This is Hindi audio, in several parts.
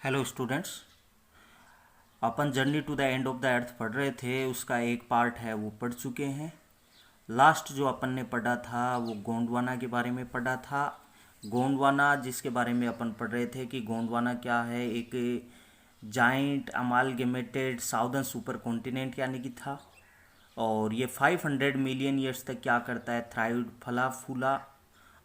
Hello students. अपन journey to the end of the earth पढ़ रहे थे, उसका एक पार्ट है वो पढ़ चुके हैं। लास्ट जो अपन ने पढ़ा था वो गोंडवाना के बारे में पढ़ा था। गोंडवाना जिसके बारे में अपन पढ़ रहे थे कि गोंडवाना क्या है, एक जाइंट अमालगेमेटेड साउदर्न सुपर कॉन्टिनेंट यानी कि था। और ये 500 मिलियन ईयर्स तक क्या करता है, थ्राइव फला फूला।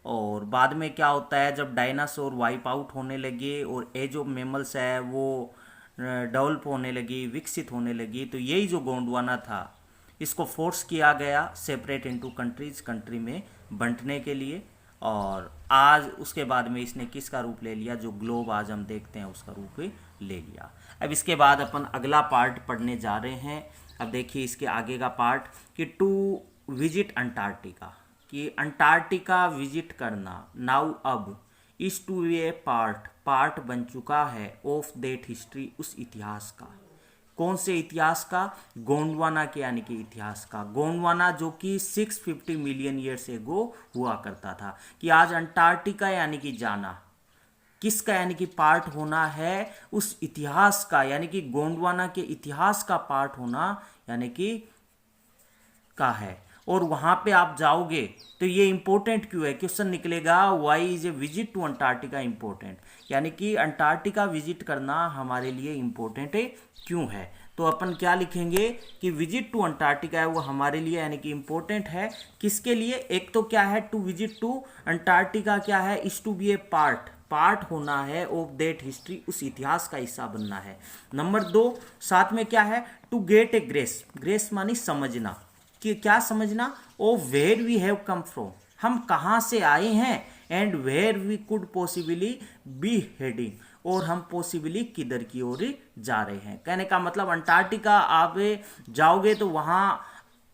और बाद में क्या होता है, जब डायनासोर वाइप आउट होने लगे और एज ऑफ मेमल्स है वो डेवलप होने लगी, विकसित होने लगी, तो यही जो गोंडवाना था इसको फोर्स किया गया सेपरेट इनटू कंट्रीज, कंट्री में बंटने के लिए। और आज उसके बाद में इसने किसका रूप ले लिया, जो ग्लोब आज हम देखते हैं उसका रूप ले लिया। अब इसके बाद अपन अगला पार्ट पढ़ने जा रहे हैं। अब देखिए इसके आगे का पार्ट कि टू विजिट अंटार्कटिका, कि अंटार्कटिका विजिट करना नाउ अब इज टू ए पार्ट बन चुका है ऑफ दैट हिस्ट्री, उस इतिहास का। कौन से इतिहास का? गोंडवाना के यानी कि इतिहास का। गोंडवाना जो कि 650 मिलियन ईयर्स एगो हुआ करता था। कि आज अंटार्कटिका यानी कि जाना किसका, यानी कि पार्ट होना है उस इतिहास का, यानी कि गोंडवाना के इतिहास का पार्ट होना यानी कि का है। और वहां पे आप जाओगे तो ये इंपॉर्टेंट क्यों है, क्वेश्चन निकलेगा why is a visit to Antarctica important, यानी कि अंटार्कटिका विजिट करना हमारे लिए इंपॉर्टेंट है क्यों है। तो अपन क्या लिखेंगे कि विजिट टू अंटार्कटिका है वो हमारे लिए यानी कि इंपॉर्टेंट है। किसके लिए? एक तो क्या है टू विजिट टू अंटार्कटिका, क्या है, is to be a part होना है ऑफ दैट हिस्ट्री, उस इतिहास का हिस्सा बनना है। नंबर 2 साथ में क्या है, टू गेट ए ग्रेस मानी समझना, कि क्या समझना, oh where we have come from, हम कहाँ से आए हैं, and where we could possibly be heading, और हम पॉसिबली किधर की ओर जा रहे हैं। कहने का मतलब अंटार्कटिका आप जाओगे तो वहाँ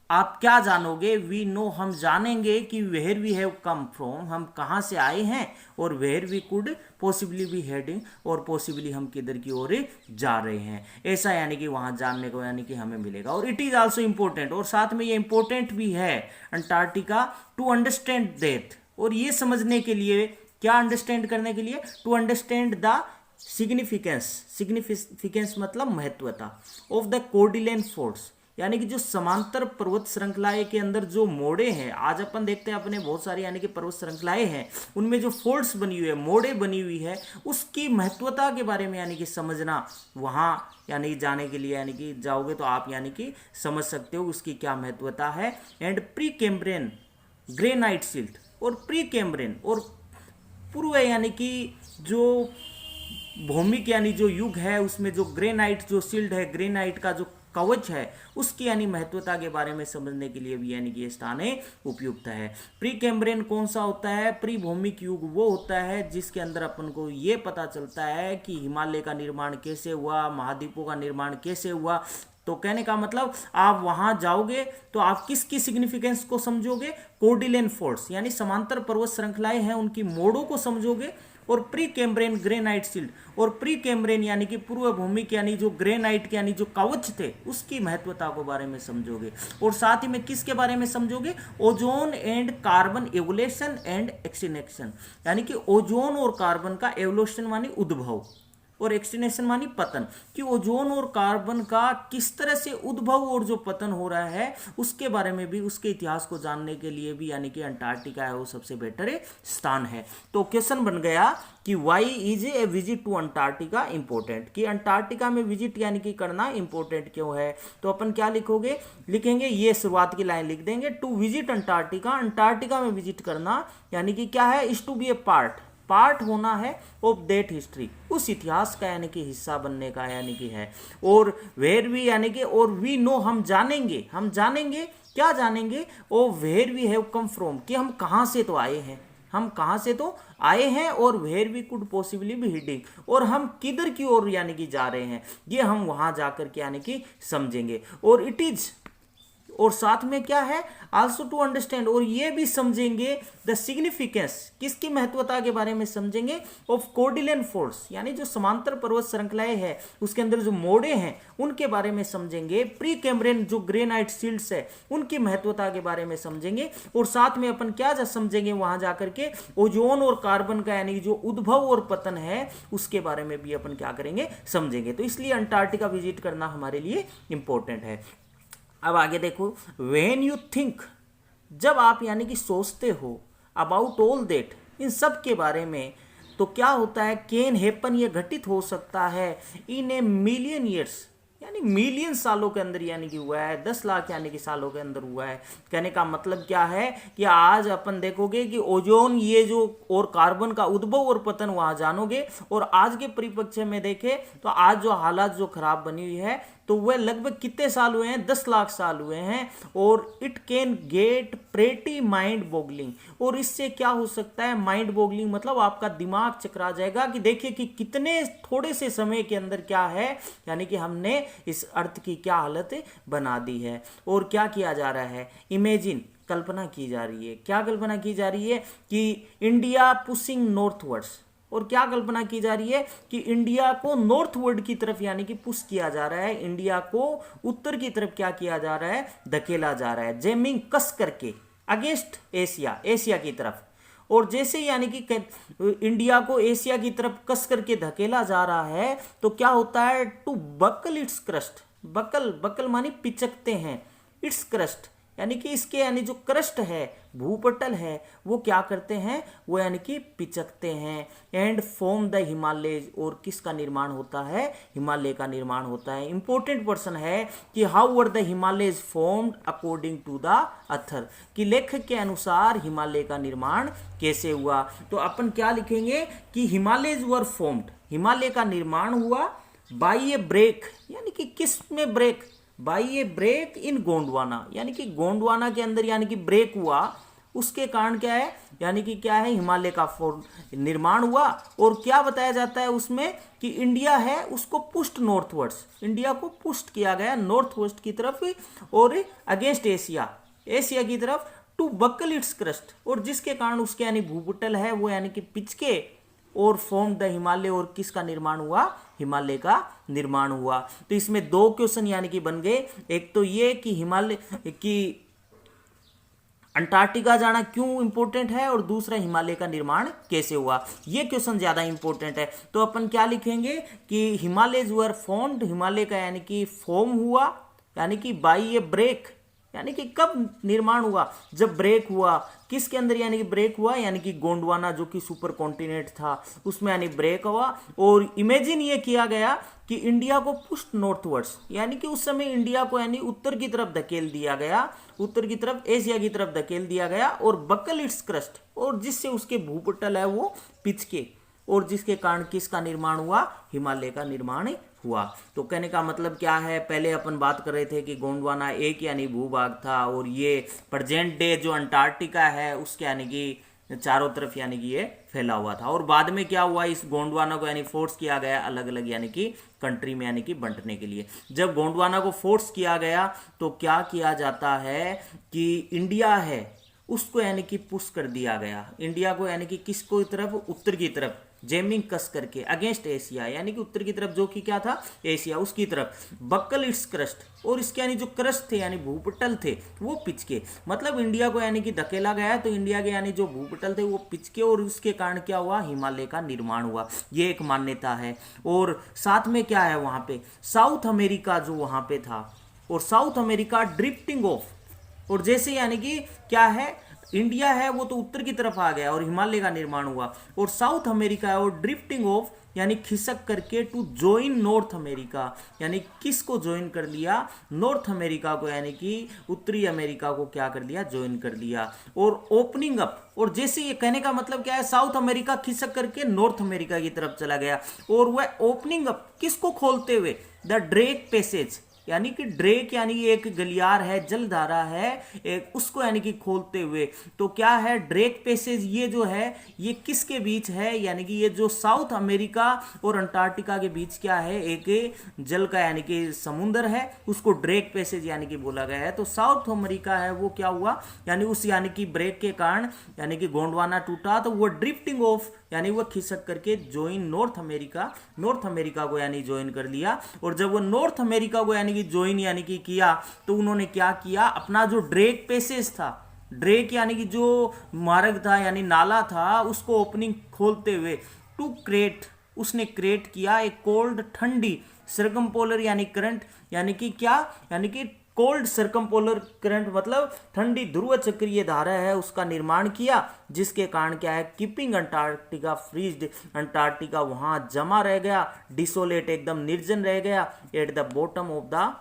आप क्या जानोगे, वी नो, हम जानेंगे कि where we have come from, हम कहाँ से आए हैं, और where we could possibly be heading, और पॉसिबली हम किधर की ओर जा रहे हैं। ऐसा यानी कि वहाँ जानने को यानी कि हमें मिलेगा। और इट इज़ आल्सो इम्पोर्टेंट, और साथ में ये इम्पोर्टेंट भी है अंटार्कटिका टू अंडरस्टैंड डेथ, और ये समझने के लिए, क्या अंडरस्टैंड करने के लिए, टू अंडरस्टैंड द सिग्निफिकेंस मतलब महत्वता ऑफ द कोर्डिलेन फोर्स, यानी कि जो समांतर पर्वत श्रृंखलाएं के अंदर जो मोड़े हैं, आज अपन देखते हैं अपने बहुत सारी यानी कि पर्वत श्रृंखलाएं हैं, उनमें जो फोल्ड्स बनी हुई है, मोड़े बनी हुई है, उसकी महत्वता के बारे में यानी कि समझना, वहाँ यानी कि जाने के लिए यानी कि जाओगे तो आप यानी कि समझ सकते हो उसकी क्या महत्वता है। And pre Cambrian granite silt, और प्री कैम्ब्रियन और पूर्व यानी कि जो भौमिक यानी जो युग है उसमें जो ग्रेनाइट जो सिल्ड है, ग्रेनाइट का जो कवच है, उसकी यानी महत्वता के बारे में समझने के लिए भी यानी कि ये स्थान उपयुक्त है। प्री कैम्ब्रियन कौन सा होता है? प्री भौमिक युग वो होता है जिसके अंदर अपन को ये पता चलता है कि हिमालय का निर्माण कैसे हुआ, महाद्वीपों का निर्माण कैसे हुआ। तो कहने का मतलब आप वहां जाओगे तो आप किसकी सिग्निफिकेंस को समझोगे, कोर्डिलेन फोर्स यानी समांतर पर्वत श्रृंखलाएं हैं उनकी मोड़ों को समझोगे, और प्री कैम्ब्रियन ग्रेनाइट सिल्ड, और प्री कैम्ब्रियन यानी कि पूर्व भूमिक यानी जो ग्रेनाइट के यानी जो कवच थे उसकी महत्वता के बारे में समझोगे। और साथ ही में किसके बारे में समझोगे, ozone and carbon evolution and extinction, यानी कि ओजोन और कार्बन का एवोल्यूशन मानी उद्भव और एक्सटिंक्शन मानी पतन, कि ओजोन और कार्बन का किस तरह से उद्भव और जो पतन हो रहा है उसके बारे में भी, उसके इतिहास को जानने के लिए भी यानी कि अंटार्कटिका है वो सबसे बेटर स्थान है। तो क्वेश्चन बन गया कि why is a visit to Antarctica important, कि अंटार्कटिका में विजिट यानी कि करना इंपॉर्टेंट क्यों है। तो अपन क्या लिखोगे, लिखेंगे ये शुरुआत की लाइन लिख देंगे, टू विजिट अंटार्कटिका, अंटार्कटिका में विजिट करना यानी कि क्या है, is to be a part होना है ऑफ दैट हिस्ट्री, उस इतिहास का यानी कि हिस्सा बनने का यानी कि है। और वेयर वी यानी कि, और वी नो, हम जानेंगे क्या जानेंगे, oh where we have come from, कि हम कहाँ से तो आए हैं, हम कहाँ से तो आए हैं, और where we could possibly be hiding, और हम किधर की ओर यानी कि जा रहे हैं, ये हम वहां जाकर के यानी कि समझेंगे। और इट इज और साथ में क्या है, आल्सो टू अंडरस्टैंड, और ये भी समझेंगे द सिग्निफिकेंस, किसकी महत्वता के बारे में समझेंगे, ऑफ कॉर्डिलियन फोर्स, यानी जो समांतर पर्वत श्रृंखलाएं हैं उसके अंदर जो मोड़े हैं उनके बारे में समझेंगे। प्री कैम्ब्रियन जो ग्रेनाइट शील्ड्स है उनकी महत्वता के बारे में समझेंगे। और साथ में अपन क्या समझेंगे वहां जाकर के, ओजोन और कार्बन का यानी जो उद्भव और पतन है उसके बारे में भी अपन क्या करेंगे, समझेंगे। तो इसलिए अंटार्कटिका विजिट करना हमारे लिए इंपॉर्टेंट है। अब आगे देखो, व्हेन यू थिंक, जब आप यानी कि सोचते हो, अबाउट ऑल दैट, इन सब के बारे में, तो क्या होता है, कैन हैपन, ये घटित हो सकता है, इन ए मिलियन ईयर्स, यानी मिलियन सालों के अंदर यानी कि हुआ है, 10 लाख यानी कि सालों के अंदर हुआ है। कहने का मतलब क्या है कि आज अपन देखोगे कि ओजोन ये जो और कार्बन का उद्भव और पतन वहां जानोगे, और आज के परिप्रेक्ष्य में देखे तो आज जो हालात जो खराब बनी हुई है तो वह लगभग कितने साल हुए हैं, 10 लाख साल हुए हैं। और it can get pretty mind boggling, और इससे क्या हो सकता है, माइंड बॉगलिंग मतलब आपका दिमाग चकरा जाएगा कि देखिए कि कितने थोड़े से समय के अंदर क्या है, यानी कि हमने इस अर्थ की क्या हालत बना दी है। और क्या किया जा रहा है, इमेजिन, कल्पना की जा रही है, क्या कल्पना की जा रही है कि इंडिया पुशिंग नॉर्थवर्ड्स, और क्या कल्पना की जा रही है कि इंडिया को नॉर्थवर्ड की तरफ यानी कि पुश किया जा रहा है, इंडिया को उत्तर की तरफ क्या किया जा रहा है, धकेला जा रहा है, जैमिंग कस करके अगेंस्ट एशिया, एशिया की तरफ। और जैसे यानी कि इंडिया को एशिया की तरफ कस करके धकेला जा रहा है तो क्या होता है, to buckle its crust, buckle, buckle मानी पिचकते हैं, इट्स क्रस्ट यानी कि इसके यानी जो क्रस्ट है, भूपटल है, वो क्या करते हैं, वो यानी कि पिचकते हैं। एंड फॉर्म द हिमालय, और किसका निर्माण होता है, हिमालय का निर्माण होता है। इंपॉर्टेंट पर्सन है कि how were the Himalayas formed according to the author, कि लेखक के अनुसार हिमालय का निर्माण कैसे हुआ। तो अपन क्या लिखेंगे कि हिमालयज वर फॉर्म्ड, हिमालय का निर्माण हुआ बाय ए ब्रेक, यानी कि किस में break, by a break in Gondwana, यानी कि गोंडवाना के अंदर यानी कि ब्रेक हुआ, उसके कारण क्या है, यानी कि क्या है, हिमालय का निर्माण हुआ। और क्या बताया जाता है उसमें कि इंडिया है उसको पुष्ट नॉर्थवर्ड्स, इंडिया को पुष्ट किया गया नॉर्थ वेस्ट की तरफ और अगेंस्ट एशिया, एशिया की तरफ, टू बकल इट्स क्रस्ट, और जिसके कारण उसके यानी भूपटल है वो यानी कि पिचके और फॉर्म द हिमालय, और किसका निर्माण हुआ, हिमालय का निर्माण हुआ। तो इसमें दो क्वेश्चन यानी कि बन गए, एक तो ये कि हिमालय की अंटार्कटिका जाना क्यों इंपॉर्टेंट है, और दूसरा हिमालय का निर्माण कैसे हुआ। ये क्वेश्चन ज्यादा इंपॉर्टेंट है। तो अपन क्या लिखेंगे कि हिमालयज वर फॉर्म्ड, हिमालय का यानी कि फॉर्म हुआ, यानी कि बाई ए ब्रेक, यानी कि कब निर्माण हुआ, जब ब्रेक हुआ, किसके अंदर यानी कि ब्रेक हुआ, यानी कि गोंडवाना जो कि सुपर कॉन्टिनेंट था उसमें यानी ब्रेक हुआ। और इमेजिन ये किया गया कि इंडिया को पुष्ट नॉर्थवर्ड्स, यानी कि उस समय इंडिया को यानी उत्तर की तरफ धकेल दिया गया, उत्तर की तरफ एशिया की तरफ धकेल दिया गया, और बकल इट्स क्रस्ट, और जिससे उसके भूपटल है वो पिचके, और जिसके कारण किसका निर्माण हुआ, हिमालय का निर्माण हुआ। तो कहने का मतलब क्या है, पहले अपन बात कर रहे थे कि गोंडवाना एक यानी भूभाग था, और ये प्रेजेंट डे जो अंटार्कटिका है उसके यानी कि चारों तरफ यानी कि ये फैला हुआ था। और बाद में क्या हुआ, इस गोंडवाना को यानी फोर्स किया गया अलग अलग यानी कि कंट्री में यानी कि बंटने के लिए। जब गोंडवाना को फोर्स किया गया तो क्या किया जाता है कि इंडिया है उसको यानी कि पुश कर दिया गया, इंडिया को यानी कि किसको तरफ, उत्तर की तरफ, जैमिंग कस करके अगेंस्ट एशिया, यानी कि उत्तर की तरफ जो कि क्या था, एशिया, उसकी तरफ बक्कल इट्स क्रस्ट, और इसके यानी जो क्रस्ट थे यानी भूपटल थे वो पिचके, मतलब इंडिया को यानी कि धकेला गया तो इंडिया के यानी जो भूपटल थे वो पिचके, और उसके कारण क्या हुआ, हिमालय का निर्माण हुआ। ये एक मान्यता है। और साथ में क्या है वहां पे, साउथ अमेरिका जो वहां पे था, और साउथ अमेरिका ड्रिफ्टिंग ऑफ, और जैसे यानी कि क्या है, इंडिया है वो तो उत्तर की तरफ आ गया और हिमालय का निर्माण हुआ, और साउथ अमेरिका है और ड्रिफ्टिंग ऑफ यानी खिसक करके टू ज्वाइन नॉर्थ अमेरिका, यानी किसको ज्वाइन कर लिया, नॉर्थ अमेरिका को, यानी कि उत्तरी अमेरिका को क्या कर लिया, ज्वाइन कर लिया। और ओपनिंग अप, और जैसे ये कहने का मतलब क्या है, साउथ अमेरिका खिसक करके नॉर्थ अमेरिका की तरफ चला गया, और वह ओपनिंग अप किसको खोलते हुए, द ड्रेक पैसेज, यानी कि ड्रेक यानी एक गलियार है, जलधारा है एक, उसको यानी कि खोलते हुए। तो क्या है ड्रेक पैसेज, ये जो है ये किसके बीच है, यानी कि ये जो साउथ अमेरिका और अंटार्कटिका के बीच क्या है, एक जल का यानी कि समुद्र है, उसको ड्रेक पैसेज यानी कि बोला गया है। तो साउथ अमेरिका है वो क्या हुआ, यानी उस यानी कि ब्रेक के कारण यानी कि गोंडवाना टूटा, तो वो ड्रिफ्टिंग ऑफ यानी वो खिसक करके ज्वाइन नॉर्थ अमेरिका को यानी ज्वाइन कर लिया। और जब वो नॉर्थ अमेरिका को यानी कि ज्वाइन यानी कि किया, तो उन्होंने क्या किया, अपना जो ड्रेक पैसेज था, ड्रेक यानी कि जो मार्ग था यानी नाला था, उसको ओपनिंग खोलते हुए टू क्रिएट, उसने क्रिएट किया एक कोल्ड ठंडी सर्कमपोलर यानी करंट, यानी कि क्या, यानी कि कोल्ड सर्कमपोलर करंट मतलब ठंडी ध्रुव चक्रीय धारा है, उसका निर्माण किया, जिसके कारण क्या है कीपिंग अंटार्कटिका फ्रीज्ड, अंटार्कटिका वहां जमा रह गया, डिसोलेट एकदम निर्जन रह गया, at the bottom of the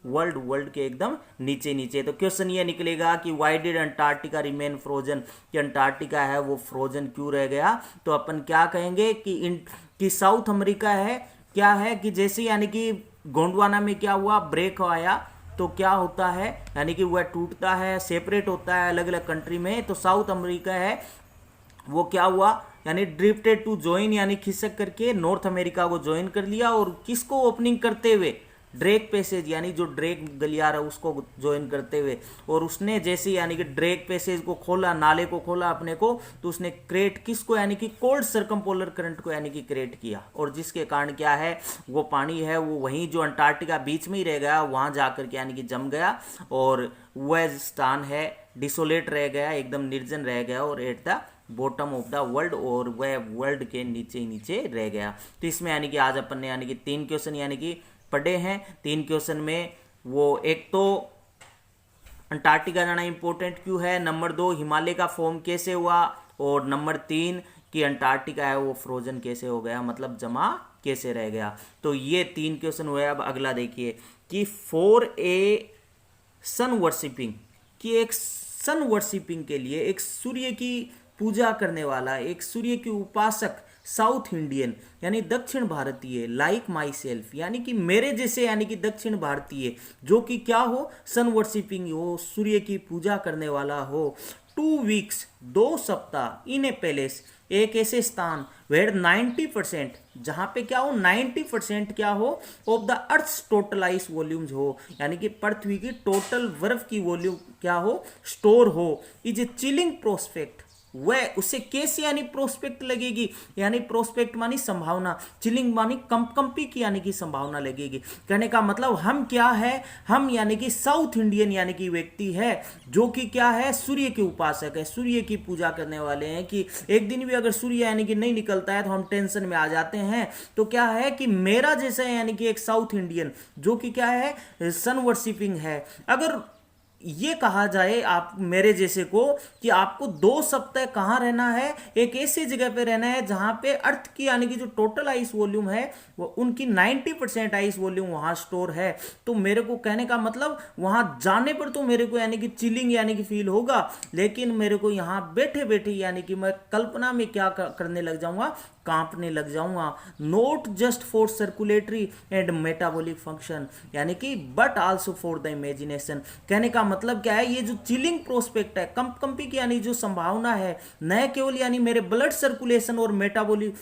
world के एकदम नीचे नीचे। तो क्वेश्चन ये निकलेगा कि why did Antarctica remain frozen, कि अंटार्कटिका है वो फ्रोजन क्यों रह गया। तो अपन क्या कहेंगे कि साउथ अमेरिका है क्या है कि जैसे यानी कि गोंडवाना में क्या हुआ, ब्रेक आया, तो क्या होता है यानी कि वह टूटता है, सेपरेट होता है अलग अलग कंट्री में। तो साउथ अमेरिका है वो क्या हुआ, यानी ड्रिफ्टेड टू ज्वाइन यानी खिसक करके नॉर्थ अमेरिका को ज्वाइन कर लिया, और किसको ओपनिंग करते हुए, ड्रेक पैसेज यानी जो ड्रेक गलियारा है उसको ज्वाइन करते हुए। और उसने जैसे यानी कि ड्रेक पैसेज को खोला, नाले को खोला अपने को, तो उसने क्रिएट किसको, यानी कि कोल्ड सर्कमपोलर करंट को यानी कि क्रिएट किया, और जिसके कारण क्या है वो पानी है वो वहीं जो अंटार्कटिका बीच में ही रह गया, वहां जाकर के यानी कि जम गया, और वह स्थान है डिसोलेट रह गया, एकदम निर्जन रह गया, और at the bottom of the world, और वह वर्ल्ड के नीचे नीचे रह गया। तो इसमें यानी कि आज अपन ने यानी कि 3 क्वेश्चन यानी कि पढ़े हैं। 3 क्वेश्चन में वो एक तो अंटार्कटिका जाना इंपॉर्टेंट क्यों है, नंबर 2 हिमालय का फॉर्म कैसे हुआ, और नंबर 3 कि अंटार्कटिका है वो फ्रोजन कैसे हो गया, मतलब जमा कैसे रह गया। तो ये 3 क्वेश्चन हुए। अब अगला देखिए कि फॉर ए सन वर्शिपिंग, कि एक सन वर्शिपिंग के लिए, एक सूर्य की पूजा करने वाला, एक सूर्य की उपासक साउथ इंडियन यानी दक्षिण भारतीय, लाइक माई सेल्फ यानी कि मेरे जैसे, यानी कि दक्षिण भारतीय जो कि क्या हो, सन वर्शिपिंग हो, सूर्य की पूजा करने वाला हो, 2 वीक्स 2 सप्ताह इन ए पैलेस, एक ऐसे स्थान वेयर 90% जहां पे क्या हो, 90% क्या हो of the earth total ice volumes हो, यानी कि पृथ्वी की टोटल बर्फ की वॉल्यूम क्या हो, स्टोर हो, इज ए चिलिंग प्रोस्पेक्ट, वह उसे कैसे यानी प्रोस्पेक्ट लगेगी, यानी प्रोस्पेक्ट मानी संभावना, चिलिंग मानी कंपी की यानी कि संभावना लगेगी। कहने का मतलब हम क्या है, हम यानी कि साउथ इंडियन यानी कि व्यक्ति है जो कि क्या है, सूर्य के उपासक है, सूर्य की पूजा करने वाले हैं, कि एक दिन भी अगर सूर्य यानी कि नहीं निकलता है तो हम टेंशन में आ जाते हैं। तो क्या है कि मेरा जैसा यानी कि एक साउथ इंडियन जो कि क्या है सन वर्शिपिंग है। अगर ये कहा जाए आप मेरे जैसे को कि आपको 2 सप्ताह कहाँ रहना है, एक ऐसी जगह पे रहना है जहां पे अर्थ की यानी कि जो टोटल आइस वॉल्यूम है वो उनकी 90% आइस वॉल्यूम वहां स्टोर है। तो मेरे को कहने का मतलब वहां जाने पर तो मेरे को यानी कि चिलिंग यानी कि फील होगा, लेकिन मेरे को यहाँ बैठे बैठे यानी कि मैं कल्पना में क्या करने लग जाऊंगा, कांपने लग जाऊंगा। Not just for circulatory and metabolic function यानी कि but also for the imagination. कहने का मतलब क्या है, ये जो चिलिंग प्रोस्पेक्ट है, कंपी की यानी जो संभावना है, न केवल यानी मेरे ब्लड सर्कुलेशन और मेटाबॉलिक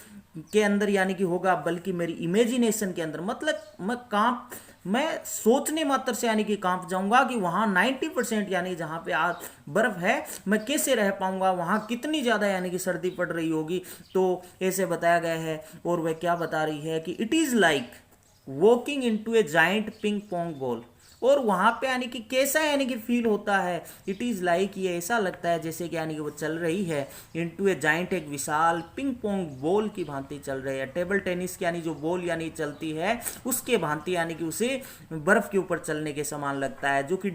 के अंदर यानी कि होगा, बल्कि मेरी इमेजिनेशन के अंदर, मतलब मैं सोचने मात्र से यानी कि कांप जाऊंगा कि वहां 90% यानी जहां पे आज बर्फ है मैं कैसे रह पाऊंगा, वहां कितनी ज्यादा यानी कि सर्दी पड़ रही होगी। तो ऐसे बताया गया है। और वह क्या बता रही है कि it is like walking into A giant ping pong ball, और वहां पे यानी कि कैसा यानी कि फील होता है, इट इज लाइक ये ऐसा लगता है जैसे कि यानी कि वो चल रही है इनटू ए जाइंट, एक विशाल पिंग पोंग बॉल की भांति चल रही है, टेबल टेनिस की यानी जो बॉल यानी चलती है उसके भांति, यानी कि उसे बर्फ के ऊपर चलने के समान लगता है, जो कि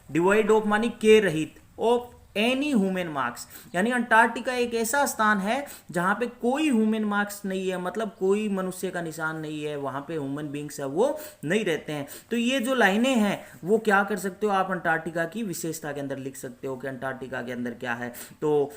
डिवाइड ऑफ मानी के रहित ऑफ एनी ह्यूमन मार्क्स, यानी अंटार्कटिका एक ऐसा स्थान है जहां पे कोई ह्यूमन मार्क्स नहीं है, मतलब कोई मनुष्य का निशान नहीं है, वहां पे ह्यूमन बींग्स है वो नहीं रहते हैं। तो ये जो लाइनें हैं वो क्या कर सकते हो आप, अंटार्कटिका की विशेषता के अंदर लिख सकते हो कि अंटार्कटिका के अंदर क्या है। तो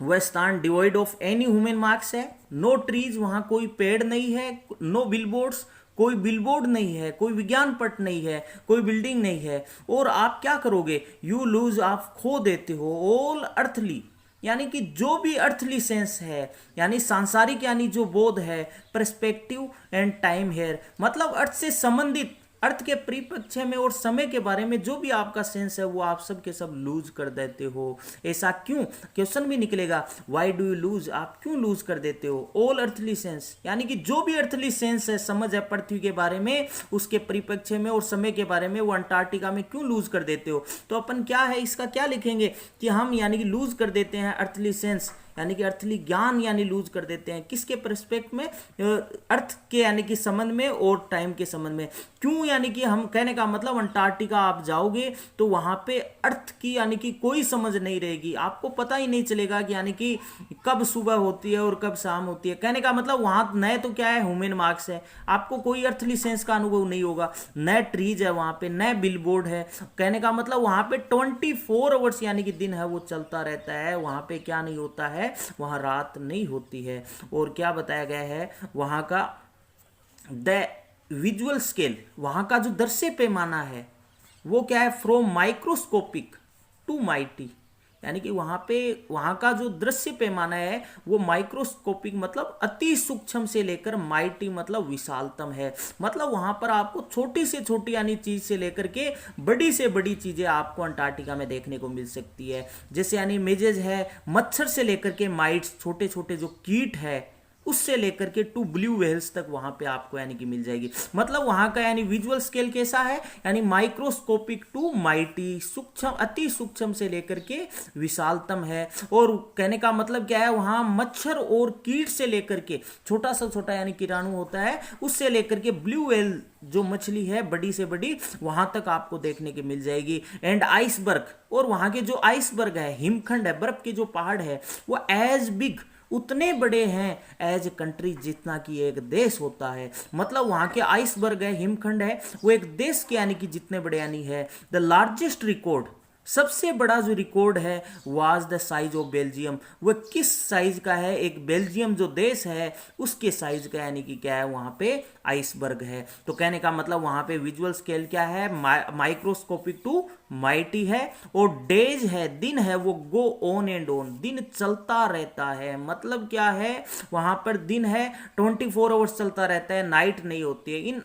वह स्थान devoid of any human marks है, नो ट्रीज, वहां कोई पेड़ नहीं है, नो बिलबोर्ड्स, कोई बिलबोर्ड नहीं है, कोई विज्ञान पट नहीं है, कोई बिल्डिंग नहीं है, और आप क्या करोगे, यू लूज, आप खो देते हो ऑल अर्थली, यानी कि जो भी अर्थली सेंस है, यानी सांसारिक यानी जो बोध है, पर्सपेक्टिव एंड टाइम हेयर, मतलब अर्थ से संबंधित, अर्थ के परिप्रेक्ष्य में और समय के बारे में जो भी आपका सेंस है वो आप सब के सब लूज कर देते हो। ऐसा क्यों, क्वेश्चन भी निकलेगा, व्हाई डू यू लूज, आप क्यों लूज कर देते हो ऑल अर्थली सेंस, यानी कि जो भी अर्थली सेंस है, समझ है पृथ्वी के बारे में, उसके परिप्रेक्ष्य में और समय के बारे में, वो अंटार्कटिका में क्यों लूज कर देते हो। तो अपन क्या है इसका क्या लिखेंगे कि हम यानी कि लूज कर देते हैं अर्थली सेंस, यानी कि अर्थली ज्ञान यानी लूज कर देते हैं, किसके पर्सपेक्ट में, अर्थ के यानी कि संबंध में और टाइम के संबंध में। क्यों, यानी कि हम कहने का मतलब अंटार्कटिका आप जाओगे तो वहां पे अर्थ की यानी कि कोई समझ नहीं रहेगी, आपको पता ही नहीं चलेगा कि यानी कि कब सुबह होती है और कब शाम होती है। कहने का मतलब वहां नए तो क्या है, ह्यूमन मार्क्स है, आपको कोई अर्थली सेंस का अनुभव नहीं होगा, नए ट्रीज है वहां पे, नए बिलबोर्ड है। कहने का मतलब वहां पे 24 आवर्स यानी कि दिन है वो चलता रहता है, वहां पे क्या नहीं होता है, वहां रात नहीं होती है। और क्या बताया गया है, वहां का द विजुअल स्केल, वहां का जो दृश्य पैमाना है वो क्या है, फ्रॉम माइक्रोस्कोपिक टू माइटी, यानी कि वहां का जो दृश्य पैमाना है वो माइक्रोस्कोपिक मतलब अति सूक्ष्म से लेकर माइटी मतलब विशालतम है। मतलब वहां पर आपको छोटी से छोटी यानी चीज से लेकर के बड़ी से बड़ी चीजें आपको अंटार्कटिका में देखने को मिल सकती है। जैसे यानी मेजेज है, मच्छर से लेकर के माइट्स, छोटे छोटे जो कीट है, उससे लेकर के टू ब्लू व्हेल्स तक वहां पे आपको यानी कि मिल जाएगी। मतलब वहां का यानी विजुअल स्केल कैसा है, यानी माइक्रोस्कोपिक टू माइटी, सूक्ष्म अति सूक्ष्म से लेकर के विशालतम है। और कहने का मतलब क्या है, वहां मच्छर और कीट से लेकर के छोटा सा छोटा यानी कीटाणु होता है, उससे लेकर के ब्लू व्हेल जो मछली है बड़ी से बड़ी, वहां तक आपको देखने के मिल जाएगी। एंड आइसबर्ग, और वहां के जो आइसबर्ग है, हिमखंड है, बर्फ के जो पहाड़ है, वो एज बिग, उतने बड़े हैं एज कंट्री, जितना कि एक देश होता है। मतलब वहां के आइसबर्ग है, हिमखंड है, वो एक देश के यानी कि जितने बड़े यानी है। द लार्जेस्ट रिकॉर्ड, सबसे बड़ा जो रिकॉर्ड है, was the size of Belgium, वो किस साइज का है, एक बेल्जियम जो देश है उसके साइज का यानी कि क्या है, वहां पे आइसबर्ग है। तो कहने का मतलब वहां पे विजुअल स्केल क्या है, माइक्रोस्कोपिक टू माइटी है। और डेज है, दिन है, वो गो ऑन एंड ऑन, दिन चलता रहता है। मतलब क्या है, वहां पर दिन है 24 आवर्स चलता रहता है, नाइट नहीं होती है।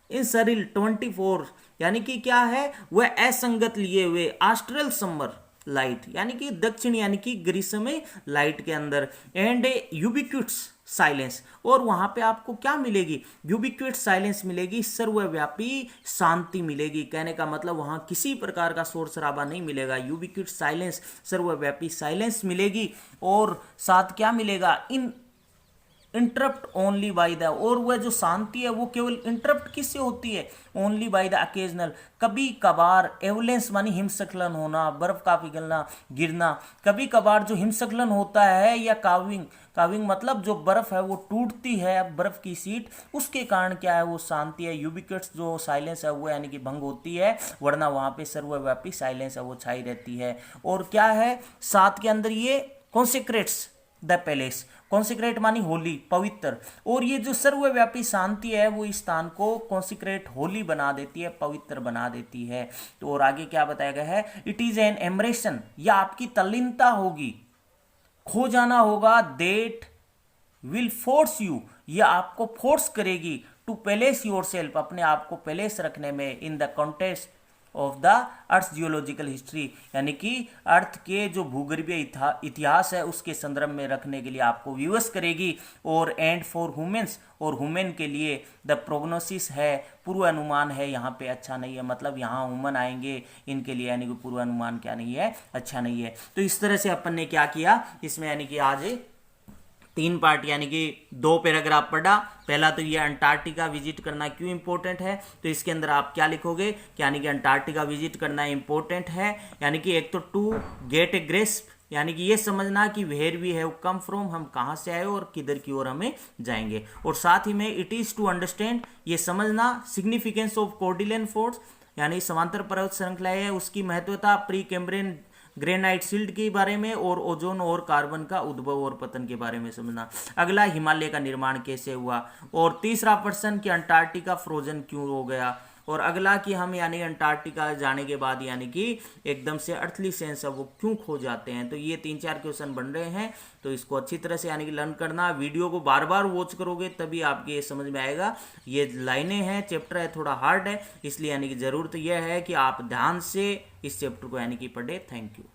इन सरिल 24 यानी कि क्या है, वह असंगत लिए हुए ऑस्ट्रल समर लाइट, यानी कि दक्षिण यानी कि ग्रीष्मय लाइट के अंदर। एंड यूबिक्विट्स साइलेंस, और वहां पे आपको क्या मिलेगी, यूबिक्विट साइलेंस मिलेगी, सर्वव्यापी शांति मिलेगी। कहने का मतलब वहां किसी प्रकार का शोर शराबा नहीं मिलेगा, यूबिक्विट साइलेंस, सर्वव्यापी साइलेंस मिलेगी। और साथ क्या मिलेगा, इंटरप्ट ओनली बाय द, और वह जो शांति है वो केवल इंटरप्ट किससे होती है, ओनली बाय द अकेजनल, कभी कभार, एवलेंस मानी हिमस्खलन होना, बर्फ का पिघलना, गिरना, कभी कभार जो हिमस्खलन होता है, या काविंग, काविंग मतलब जो बर्फ है वो टूटती है, बर्फ की शीट, उसके कारण क्या है, वो शांति है। यूबिक्विट्स जो साइलेंस है वो यानी कि भंग होती है, वरना वहां पे सर्वव्यापी साइलेंस है वो छाई रहती है। और क्या है, साथ के अंदर ये कॉन्सेक्रेट्स द पैलेस, कॉन्सिक्रेट मानी होली, पवित्र, और ये जो सर्वव्यापी शांति है वो इस स्थान को कॉन्सिक्रेट, होली बना देती है, पवित्र बना देती है। तो और आगे क्या बताया गया है, इट इज एन एमरेशन, या आपकी तल्लीनता होगी, खो जाना होगा, देट विल फोर्स यू, या आपको फोर्स करेगी, टू प्लेस योर सेल्फ, अपने आप को प्लेस रखने में, in the contest of the earth geological history, यानी कि अर्थ के जो भूगर्भीय इतिहास है उसके संदर्भ में रखने के लिए आपको विवश करेगी। और एंड फॉर ह्यूमन्स, और ह्यूमन के लिए द प्रोग्नोसिस है, पूर्वानुमान है, यहाँ पे अच्छा नहीं है, मतलब यहाँ ह्यूमन आएंगे इनके लिए यानी कि पूर्वानुमान क्या नहीं है, अच्छा नहीं है। तो इस तरह से अपन ने क्या किया इसमें, यानी कि आज 3 पार्ट यानी कि 2 पैराग्राफ पढ़ा। पहला तो ये अंटार्कटिका विजिट करना क्यों इंपॉर्टेंट है, तो इसके अंदर आप क्या लिखोगे, यानी कि अंटार्कटिका विजिट करना इंपॉर्टेंट है, यानी कि एक तो टू गेट ए ग्रेस्प, यानी कि ये समझना कि where we have come from, हम कहाँ से आए और किधर की ओर हमें जाएंगे। और साथ ही में इट इज टू अंडरस्टैंड, ये समझना सिग्निफिकेंस ऑफ कॉर्डिलियन फोर्स, यानी समांतर पर्वत श्रृंखला है उसकी महत्वता, प्री कैम्ब्रियन ग्रेनाइट शिल्ड के बारे में, और ओजोन और कार्बन का उद्भव और पतन के बारे में समझना। अगला, हिमालय का निर्माण कैसे हुआ। और तीसरा प्रश्न कि अंटार्कटिका फ्रोजन क्यों हो गया। और अगला कि हम यानी अंटार्कटिका जाने के बाद यानी कि एकदम से अर्थली सेंस है वो क्यों खो जाते हैं। तो ये 3-4 क्वेश्चन बन रहे हैं, तो इसको अच्छी तरह से यानी कि लर्न करना। वीडियो को बार बार वॉच करोगे तभी आपके ये समझ में आएगा। ये लाइनें हैं, चैप्टर है थोड़ा हार्ड है, इसलिए यानी कि ज़रूरत यह है कि आप ध्यान से इस चैप्टर को यानी कि पढ़े। Thank you.